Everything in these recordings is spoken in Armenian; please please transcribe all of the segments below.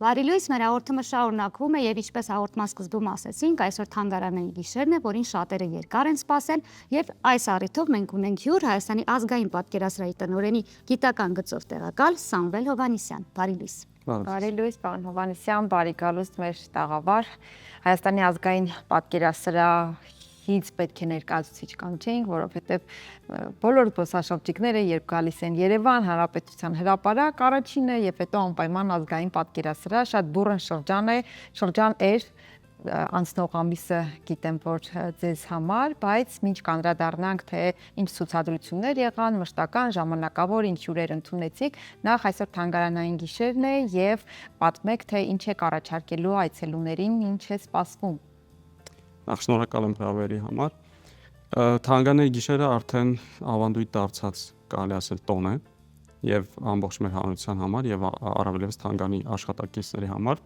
Բարի լույս, մեր հաղորդումը շարունակվում է եւ ինչպես հաղորդման սկզբում ասեցինք, այսօր թանգարանային գիշերն է, որին շատերը երկար են սպասել եւ այս առիթով մենք ունենք հյուր Հայաստանի ազգային պատկերասրահի տնօրենի գիտական գծով տեղակալ Սամվել Հովհաննիսյան։ Բարի լույս։ Բարի լույս, պարոն Հովհաննիսյան, բարի գալուստ մեր տաղավար։ Հայաստանի ազգային պատկերասրահից պետք է ներկայացուցիչ կանչենք, որովհետև բոլոր զբոսաշրջիկները, երբ գալիս են Երևան, Հանրապետության հրապարակ, առաջինը եւ հետո անպայման ազգային պատկերասրահ, շատ բուռն շրջան էր անցնող ամիսը գիտեմ, որ ձեզ համար, բայց մինչ կանդրադառնանք, թե ինչ ցուցադրություններ եղան, մշտական, ժամանակավոր, ինչ հյուրեր ընդունեցիք, նախ այսօր թանգարանային գիշերն է եւ պատմեք, թե ինչ եք առաջարկելու այցելուներին, ինչ է սպասվում։ Նախ շնորհակալ եմ հրավերի համար։ Թանգարանային գիշերը արդեն ավանդույթ դարձած, կարելի ասել, տոն է եւ ամբողջ մեր հանրության համար եւ առավելևս թանգարանի աշխատակիցների համար։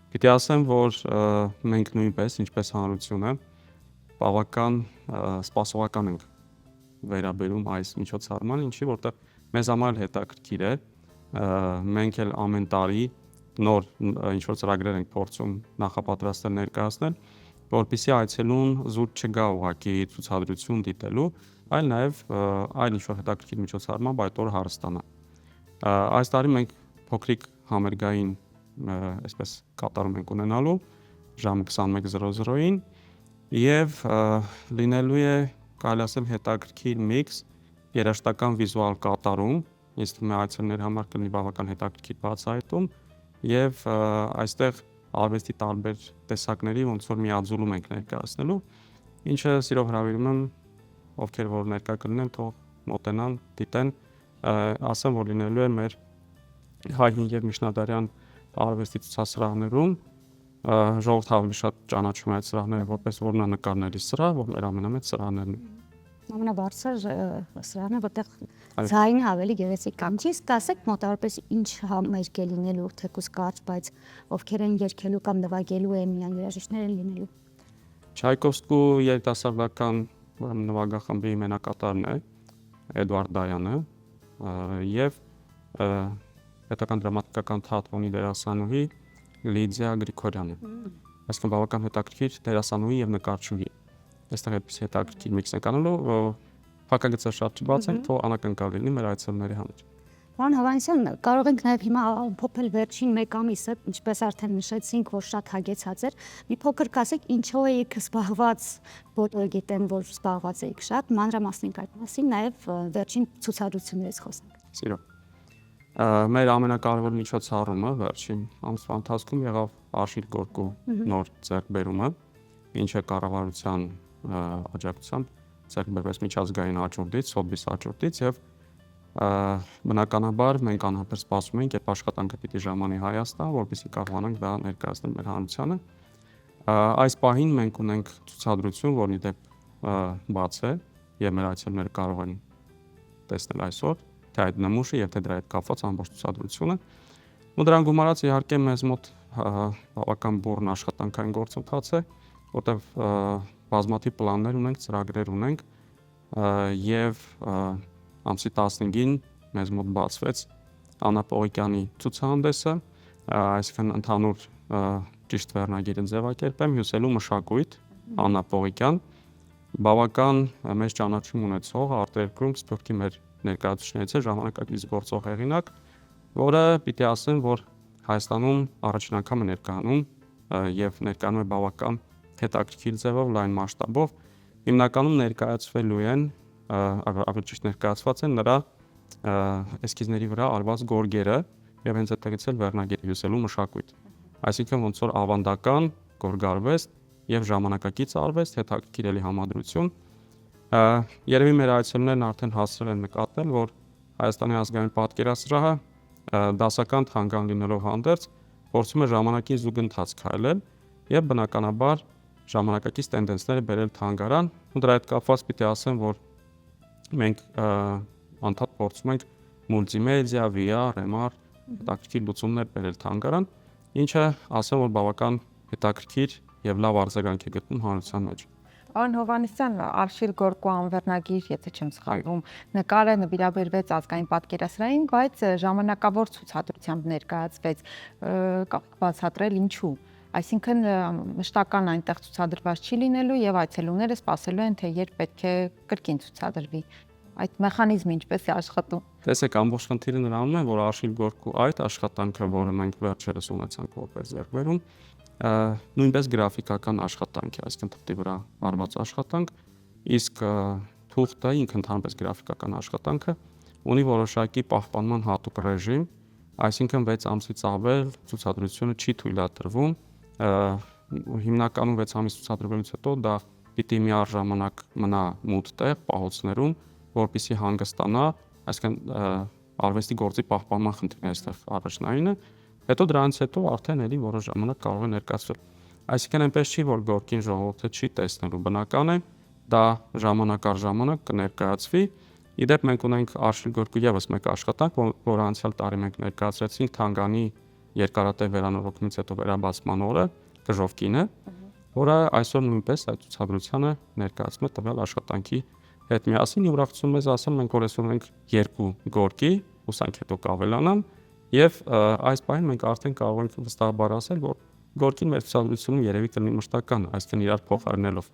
Պիտի ասեմ, որ մենք նույնպես, ինչպես հանրությունը, բավական սպասողական ենք վերաբերում այս միջոցառմանը, ինչի որտեղ մեզ համար հետաքրքիր է, մենք էլ ամեն տարի նոր ինչ-որ ծրագրեր ենք փորձում նախապատրաստել ներկայացնել, որպեսզի այցելուն զուտ չգա ուղղակի ցուցադրություն դիտելու, այլ նաև այլ ինչ-որ հետաքրքիր միջոցառմամբ այդ օրը հարստանա։ Այս տարի մենք փոքրիկ համերգային այսպես կատարում ենք ունենալու ժամը 21:00-ին եւ լինելու է, կարելի ասել, հետաքրքիր միքս երաժշտական վիզուալ կատարում, իսկ մեր այցելուների համար կլինի բավական հետաքրքիր բացահայտում եւ այստեղ արվեստի տարբեր տեսակների ոնց որ միաձուլում ենք ներկայացնելու, ինչը սիրով հրավիրում եմ ովքեր որ ներկա կլինեն, թող մոտենան, դիտեն, ասեմ, որ լինելու է մեր Հայհին եւ Միջնադարյան արվեստի ցուցասրահներում ժողովուրդը ավելի շատ ճանաչում է այդ սրահները որպես որմնանկարների սրահ, որ մեր ամենամեծ սրահներն են։ Ամենաբարձր սրահն է, որտեղ ձայնը ավելի գեղեցիկ կամ ճիշտ ասեք, մոտավորապես ինչ համերգ է լինելու, թեկուզ կարճ, բայց ովքեր են երգելու կամ նվագելու են, միայն երաժիշտներ են լինելու։ Չայկովսկու երիտասարդական նվագախմբի մենակատարն է Էդվարդ Դայանը եւ պետական դրամատիկական թատրոնի դերասանուհի Լիդիա Գրիգորյանը։ Այսինքն բավական հետաքրքիր դերասանուհի եւ նկարչուհի։ Այստեղ այդպես հետաքրքիր միքս ենք անելու, փակագծը շատ չբացենք, թող անակնկալ լինի մեր այցելուների համար։ Պարոն Հովհաննիսյան, կարող ենք նաև հիմա ամփոփել վերջին 1 ամիսը, ինչպես արդեն նշեցինք, որ շատ հագեցած էր։ Մի փոքր կասեք, ինչով եք զբաղված, բոլորը գիտեն, որ զբաղված եք շատ, մանրամասնիկ այդ մասին, նաև վերջին ցուցադրություններից խոսենք։ Սիրո։ Մեր ամենակարևոր միջոցառումը վերջին ամսվա ընթացքում եղավ Աշիլ Գորկու նոր ձեռքբերումը, ինչը կառավարության աջակցությամբ ձեռքբերվեց միջազգային հաջորդից, Սոթբիս հաջորդից եւ բնականաբար մենք անհապեր սպասում ենք, երբ աշխատանքը պիտի ժամանի Հայաստան, որպեսզի կարողանանք դա ներկայացնել մեր հանրությանը։ Այս պահին մենք ունենք ցուցադրություն, որն ի դեպ բաց է եւ մեր այցելուները կարող են տեսնել այսօր, թե այդ նմուշը եւ թե դրա հետ կապված ամբողջ ցուցադրությունը։ Ու դրան գումարած իհարկե մեզ մոտ բավական բուռն աշխատանքային գործընթաց է, որտեղ բազմաթիվ պլաններ ունենք, ծրագրեր ունենք եւ ամսի 15-ին մեզ մոտ բացվեց Աննա Պողիկյանի ցուցահանդեսը, այսինքն ընդհանուր ճիշտ վերնագիրը ձևակերպեմ, հյուսելու մշակույթ Աննա Պողիկյան, բավական մեծ ճանաչում ունեցող արտերկրում սփյուռքի մեր ներկայացուցիչներից է ժամանակակից գործող հեղինակ, որը պիտի ասեմ, որ Հայաստանում առաջին անգամ է ներկայանում եւ ներկայանում է բավական հետաքրքիր ձևով, լայն մասշտաբով, հիմնականում ներկայացվելու են ավելի ճիշտ ներկայացված են նրա էսքիզների վրա արված գորգերը եւ հենց այդտեղից էլ վերնագիր հյուսելու մշակույթ։ Այսինքն ոնց որ ավանդական գորգարվեստ եւ ժամանակակից արվեստ հետաքրքիր էլի համադրություն։ Երևի մեր այցելուներն արդեն հասցրել են նկատել, որ Հայաստանի ազգային պատկերասրահը դասական թանգարան լինելով հանդերձ փորձում է ժամանակին զուգընթաց քայլել եւ բնականաբար ժամանակակից տենդենսները բերել թանգարան, ու դրա հետ կապված պիտի ասեմ, որ մենք անդադ փորձում ենք մուլտիմեդիա, VR, MR հետաքրքիր լուծումներ բերել թանգարան, ինչը ասեմ, որ բավական հետաքրքիր եւ լավ արձագանք է գտնում հանրության մեջ։ Պարոն Հովհաննիսյան, Արշիլ Գորկու անվերնագիր, եթե չեմ սխալվում, նկարը նվիրաբերվեց ազգային պատկերասրահին, բայց ժամանակավոր ցուցադրությամբ ներկայացվեց։ Կարող եք բացատրել ինչու։ Այսինքն մշտական այնտեղ ցուցադրված չի լինելու եւ այցելուները սպասելու են, թե երբ պետք է կրկին ցուցադրվի։ Այդ մեխանիզմը ինչպես է աշխատում։ Տեսեք, ամբողջ խնդիրը նրանում է, որ Արշիլ Գորկու այդ աշխատանքը, որը մենք վերջերս ունեցանք որպես ձեռքբերում, նույնպես գրաֆիկական աշխատանք է, այսինքն թղթի վրա արված աշխատանք, իսկ թուղթը ինքը ընդհանրապես գրաֆիկական աշխատանքը ունի որոշակի պահպանման հատուկ ռեժիմ, այսինքն 6 ամսից ավել ցուցադրությունը չի թույլատրվում, հիմնականում 6 ամիս ցուցադրվելուց հետո դա պիտի մի առժամանակ մնա մութ տեղ, պահոցներում, որպեսզի հանգստանա, այսինքն արվեստի գործի պահպանման խնդիրն է այստեղ առաջնայինը, հետո դրանից հետո արդեն էլի որոշ ժամանակ կարող է ներկայացվել։ Այսինքն այնպես չի, որ Գորկին ժողովուրդը չի տեսնելու, բնական է, դա ժամանակ առ ժամանակ կներկայացվի։ Իդեպ մենք ունենք Արշիլ Գորկու եւս մեկ աշխատանք, որը անցյալ տարի մենք ներկայացրեցինք Թանգանի երկարատև վերանորոգումից հետո վերաբացման օրը, Կժովկինը, որը այսօր նույնպես այդ ցուցադրությանը ներկայացում է տվյալ աշխատանքի հետ միասին։ Ուրախություն մեզ ասել, մենք որ այսօր ունենք 2 Գորկի, հուսանք հետո կավելանան, եւ այս պահին մենք արդեն կարող ենք վստահաբար ասել, որ Գորկին մեր ցուցադրությունում երևի կլինի մշտական, այսինքն իրար փոխարինելով։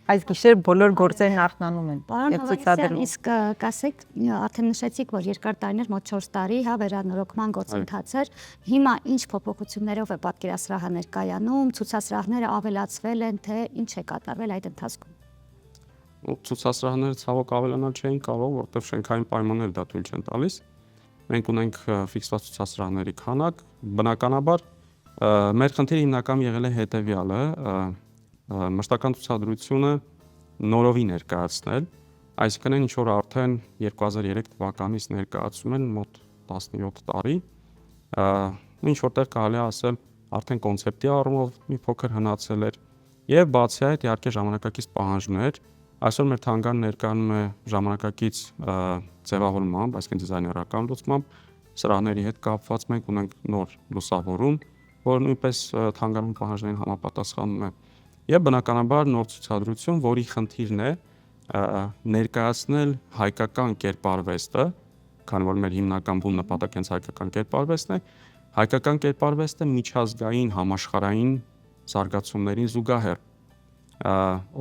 Այս գիշեր բոլոր գործերն արթնանում են Պարոն եւ Հովհաննիսյան, ցուցադրվում։ իսկ կասեք, արդեն նշեցիք, որ երկար տարիներ, մոտ 4 տարի, հա, վերանորոգման գործընթաց էր։ Հիմա ինչ փոփոխություններով է պատկերասրահը ներկայանում, ցուցասրահները ավելացվել են, թե ինչ է կատարվել այդ ընթացքում։ Ցուցասրահները ցավոք ավելանալ չէին կարող, որովհետև շենքային պայմանները դա թույլ չեն տալիս։ Մենք ունենք ֆիքսված ցուցասրահների քանակ, բնականաբար մեր խնդիրը հիմնական եղել է հետևյալը, մշտական ցուցադրությունը նորովի ներկայացնել, այսինքն ինչ որ արդեն 2003 թվականից ներկայացում են մոտ 17 տարի, ինչ որտեղ կարելի է ասել արդեն կոնցեպտի առումով մի փոքր հնացել էր եւ բացի այդ իհարկե ժամանակակից պահանջներ, այսօր մեր թանգարանը ներկայանում է ժամանակակից ձևավորմամբ, այսինքն դիզայներական լուծմամբ, սրահների հետ կապված մենք ունենք նոր լուսավորում, որը նույնպես թանգարանում պահանջներին համապատասխանում է։ Եվ բնականաբար նոր ցուցադրություն, որի խնդիրն է ներկայացնել հայկական կերպարվեստը, քանի որ մեր հիմնական բուն նպատակը հենց հայկական կերպարվեստն է, հայկական կերպարվեստը միջազգային համաշխարհային զարգացումներին զուգահեռ։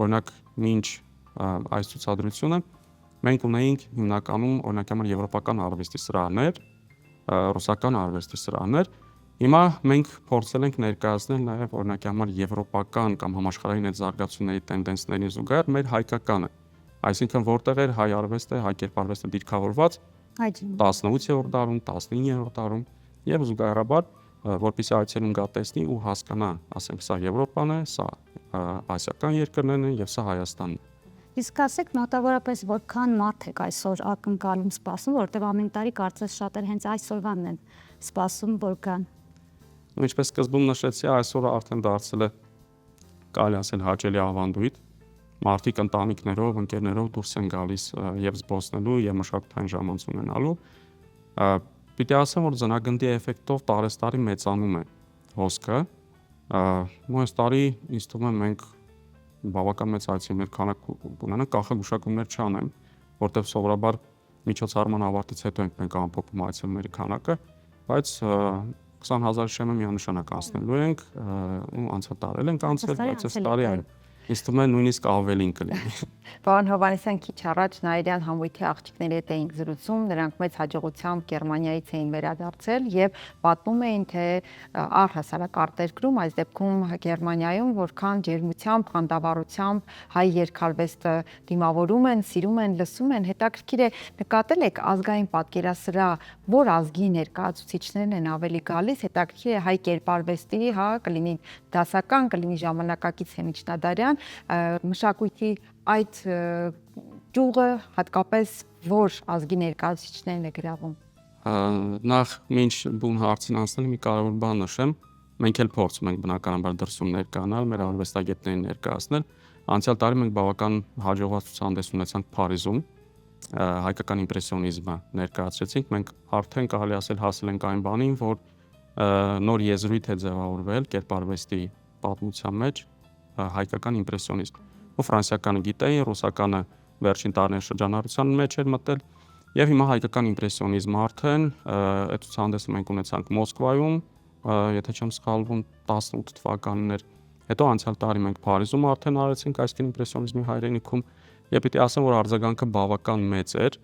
Օրինակ, մինչ այս ցուցադրությունը մենք ունեինք հիմնականում օրինակ համար եվրոպական արվեստի սրահներ, ռուսական արվեստի սրահներ։ Հիմա մենք փորձել ենք ներկայացնել նաև օրինակ համար եվրոպական կամ համաշխարհային այդ զարգացումների տենդենսներին զուգահեռ մեր հայկականը, այսինքն որտեղ էր հայ արվեստը, հայ կերպարվեստը դիրքավորված 18-րդ դարում, 19-րդ դարում եւ զուգահեռաբար որպեսզի այցելուն գա տեսնի ու հասկանա, ասենք սա Եվրոպան է, սա ասիական երկրներն են եւ սա Հայաստանն է։ Իսկ ասեք մոտավորապես որքան մարդ եք այսօր ակնկալում սպասում, որովհետև ամեն տարի կարծես շատեր հենց այսօրվանն են սպասում, որ կան։ Ինչպես սկզբում նշեցի, այսօրը արդեն դարձել է կարելի ասել հաճելի ավանդույթ։ Մարդիկ ընտանիքներով, ընկերներով դուրս են գալիս եւ զբոսնելու եւ մշակութային ժամանց ունենալու։ Պիտի ասեմ, որ ձնագնդի էֆեկտով տարեստարի մեծանում է հոսքը։ Այս տարի ինձ թվում է մենք բավական մեծ այցելուներ քանակ ունենանք, կանխագուշակումներ չանեմ, որտեղ սովորաբար միջոցառման ավարտից հետո ենք մենք ամփոփում այցելուների քանակը, բայց 20,000 շեմը միանշանակ անցնելու ենք ու անցյալ տարել ենք անցել, բայց այս տարի այլ ինձ թվում է նույնիսկ ավելին կլինի։ Պարոն Հովհաննիսյան, քիչ առաջ Նայիրյան համույթի աղջիկների հետ էինք զրուցում, նրանք մեծ հաջողությամբ Գերմանիայից էին վերադարձել եւ պատմում էին, թե առհասարակ արտերկրում, այս դեպքում Գերմանիայում, որքան ջերմությամբ, խանդավառությամբ հայ երկարվեստը դիմավորում են, սիրում են, լսում են, հետաքրքիր է նկատել եք ազգային պատկերասրահ, որ ազգի ներկայացուցիչներն են ավելի գալիս, հետաքրքիր է հայ կերպարվեստի, հա, կլինի դասական, կլինի ժամանակակից միջնադարյան մշակույթի այդ ճյուղը հատկապես որ ազգի ներկայացուցիչներն է գրավում։ Նախ մինչ բուն հարցին անցնելը մի կարևոր բան նշեմ, մենք էլ փորձում ենք բնականաբար դրսում ներկայանալ, մեր արվեստագետներին ներկայացնել։ Անցյալ տարի մենք բավական հաջողված ցուցահանդես ունեցանք Փարիզում, հայկական իմպրեսիոնիզմը ներկայացրեցինք։ Մենք արդեն կարելի ասել հասել ենք այն բանին, որ նոր եզրույթ է ձևավորվել կերպարվեստի պատմության մեջ հայկական իմպրեսիոնիզմ, ու ֆրանսիականը գիտեին, ռուսականը վերջին տարիների շրջանառության մեջ էր մտել եւ հիմա հայկական իմպրեսիոնիզմը արդեն այդ ցուցահանդեսը մենք ունեցանք Մոսկվայում, եթե չեմ սխալվում 18 թվականներ, հետո անցյալ տարի մենք Փարիզում արդեն արեցինք այս իմպրեսիոնիզմի հայրենիքում եւ պիտի ասեմ, որ արձագանքը բավական մեծ էր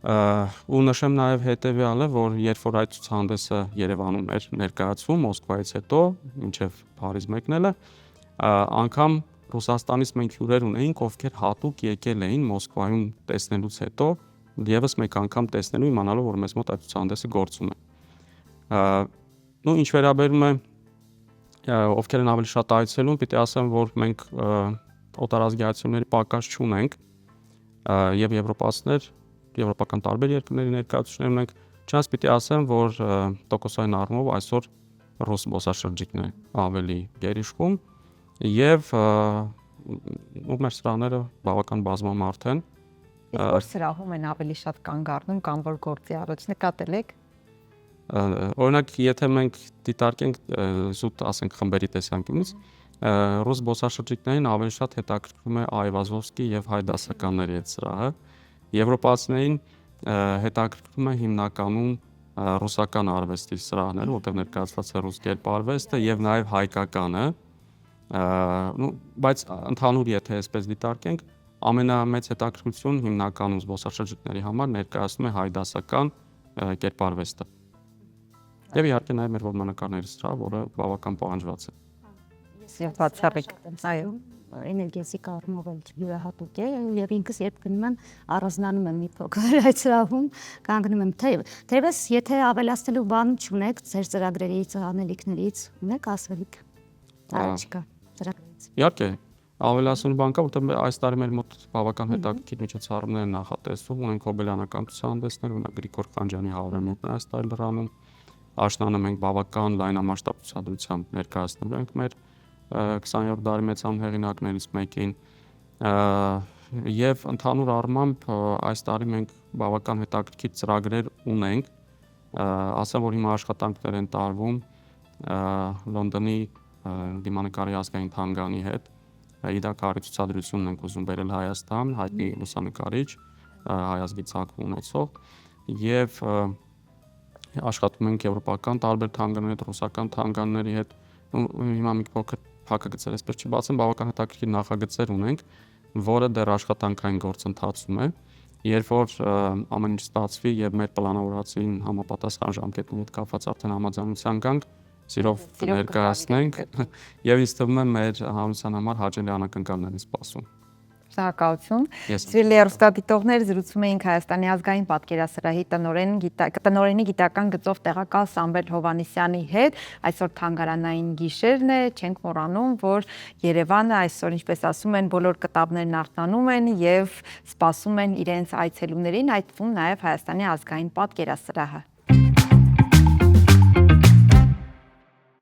ու նշեմ նաեւ հետեւյալը, որ երբ որ այդ ցուցահանդեսը Երևանում էր ներկայացվում Մոսկվայից հետո, մինչեւ Փարիզ մեկնելը, անգամ Ռուսաստանից մենք հյուրեր ունեինք, ովքեր հատուկ եկել էին Մոսկվայում տեսնելուց հետո եւս մեկ անգամ տեսնելու իմանալով, որ մեզ մոտ այդ ցուցահանդեսը գործում է։ Ու ինչ վերաբերում է ովքեր են ավելի շատ այցելում, պիտի ասեմ, որ մենք օտարազգայացումների պակաս չունենք եւ եվրոպացիներ, եվրոպական տարբեր երկրների ներկայացուցիչներ ունենք, չնայած պիտի ասեմ, որ տոկոսային առումով այսօր ռուս զբոսաշրջիկներ ավելի գերիշխում եւ ու մեր սրահները բավական բազմամարդ են։ Որ սրահում են ավելի շատ կանգ առնում կամ որ գործի առաջ նկատել եք։ Օրինակ, եթե մենք դիտարկենք զուտ ասենք խմբերի տեսանկյունից, ռուս զբոսաշրջիկներին ավելի շատ հետաքրքրում է Այվազովսկի եւ հայ դասականների այդ սրահը։ Եվրոպացիներին հետաքրքրում է հիմնականում ռուսական արվեստի սրահները, որտեղ ներկայացված է ռուս կերպարվեստը եւ նաեւ հայկականը, բայց ընդհանուր եթե այսպես դիտարկենք, ամենամեծ հետաքրքրություն հիմնականում զբոսաշրջիկների համար ներկայացնում է հայ դասական կերպարվեստը։ Եվ իհարկե նաև մեր որմնանկարների սրահը, որը բավական պահանջված է։ Եվ բացառիկ, այո, էներգետիկ առումով էլ յուրահատուկ է եւ ինքս երբ գնում եմ առանձնանում եմ մի փոքր այդ սրահում, կանգնում եմ թեևս եթե ավելացնելու բան չունեք ձեր ծրագրերից, անելիքներից, ունեք ասելիք։ Առաջիկա ծրագրերից։ Իհարկե, ավելացնելու բան կա, որտեղ այս տարի մեր մոտ բավական հետաքրքիր միջոցառումներ են նախատեսվում, ունենք հոբելյանական ցուցահանդեսներ, ունենք Գրիգոր Խանջյանի 100-ամյակն այս տարի Լռանում, աշնանը մենք բավական լայնամասշտաբ ցուցադրությամբ ներկայացնելու ենք մեր 20-րդ դարի մեծան հեղինակներից մեկին եւ ընդհանուր առմամբ այս տարի մենք բավական հետաքրքիր ծրագրեր ունենք, ասեմ որ հիմա աշխատանքներ են տարվում Լոնդոնի դիմանկարի ազգային թանգարանի հետ, Իդա Քարի ցուցադրությունն ենք ուզում բերել Հայաստան, հայտնի լուսանկարիչ, հայազգի ցակում ունեցող եւ աշխատում ենք եվրոպական տարբեր թանգարանների հետ, ռուսական թանգարանների հետ, հիմա մի փոքր փակագծեր այսպես չբացեմ, բավական հետաքրքիր նախագծեր ունենք, որը դեռ աշխատանքային գործընթացում է, երբ որ ամեն ինչ ստացվի եւ մեր պլանավորածին համապատասխան ժամկետների հետ կապված արդեն համաձայնության գանք, սիրով ներկայացնենք եւ ինձ թվում է մեր հանրության համար հաճելի անակնկալներ են սպասում։ Շնորհակալություն։ Սիրելի հեռուստադիտողներ, զրուցում էինք Հայաստանի ազգային պատկերասրահի տնօրենի գիտական գծով տեղակալ Սամվել Հովհաննիսյանի հետ։ Այսօր թանգարանային գիշերն է, չենք մոռանում, որ Երևանը այսօր, ինչպես ասում են, բոլոր կտավներն արթնանում են եւ սպասում են իրենց այցելուներին, այդ թվում նաեւ Հայաստանի ազգային պատկերասրահը։